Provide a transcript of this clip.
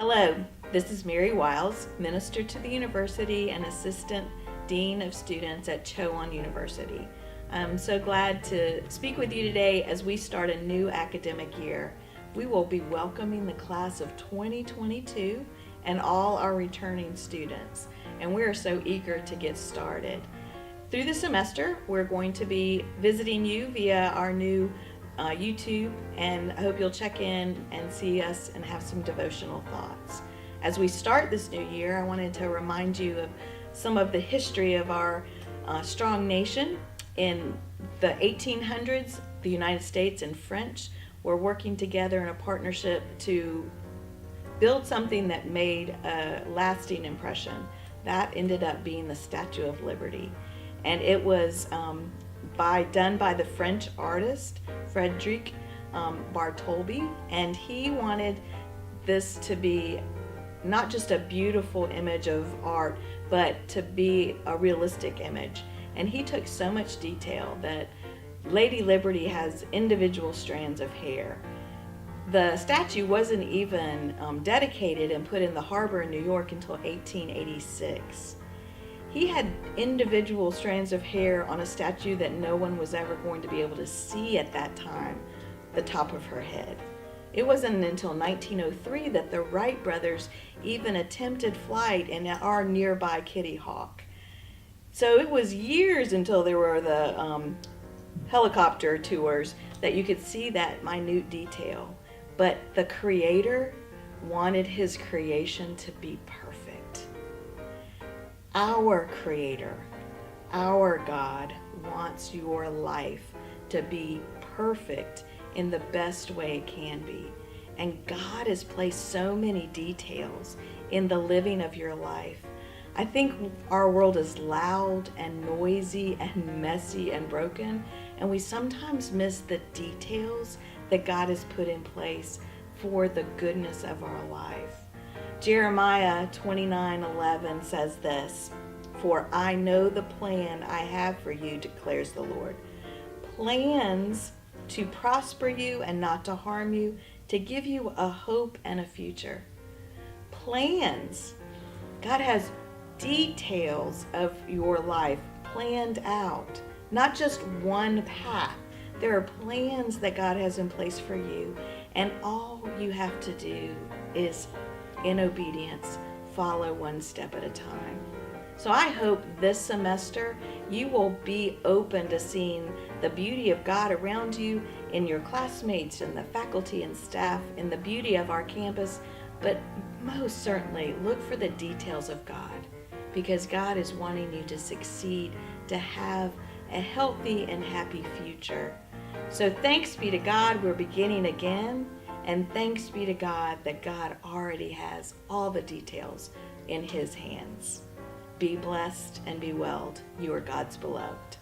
Hello, this is Mary Wiles, Minister to the University and Assistant Dean of Students at Chowan University. I'm so glad to speak with you today as we start a new academic year. We will be welcoming the class of 2022 and all our returning students, and we are so eager to get started. Through the semester, we're going to be visiting you via our new YouTube, and I hope you'll check in and see us and have some devotional thoughts. As we start this new year, I wanted to remind you of some of the history of our strong nation. In the 1800s, the United States and French were working together in a partnership to build something that made a lasting impression. That ended up being the Statue of Liberty. And it was done by the French artist Frederic Bartholdi, and he wanted this to be not just a beautiful image of art, but to be a realistic image. And he took so much detail that Lady Liberty has individual strands of hair. The statue wasn't even dedicated and put in the harbor in New York until 1886. He had individual strands of hair on a statue that no one was ever going to be able to see at that time, the top of her head. It wasn't until 1903 that the Wright brothers even attempted flight in our nearby Kitty Hawk. So it was years until there were the helicopter tours that you could see that minute detail. But the Creator wanted His creation to be perfect. Our Creator, our God, wants your life to be perfect in the best way it can be. And God has placed so many details in the living of your life. I think our world is loud and noisy and messy and broken, and we sometimes miss the details that God has put in place for the goodness of our life. Jeremiah 29:11 says this, "For I know the plan I have for you, declares the Lord. Plans to prosper you and not to harm you, to give you a hope and a future." Plans. God has details of your life planned out, not just one path. There are plans that God has in place for you, and all you have to do is, in obedience, follow one step at a time. So I hope this semester you will be open to seeing the beauty of God around you, in your classmates and the faculty and staff, in the beauty of our campus, but most certainly look for the details of God, because God is wanting you to succeed, to have a healthy and happy future. So thanks be to God, we're beginning again, and thanks be to God that God already has all the details in His hands. Be blessed and be well. You are God's beloved.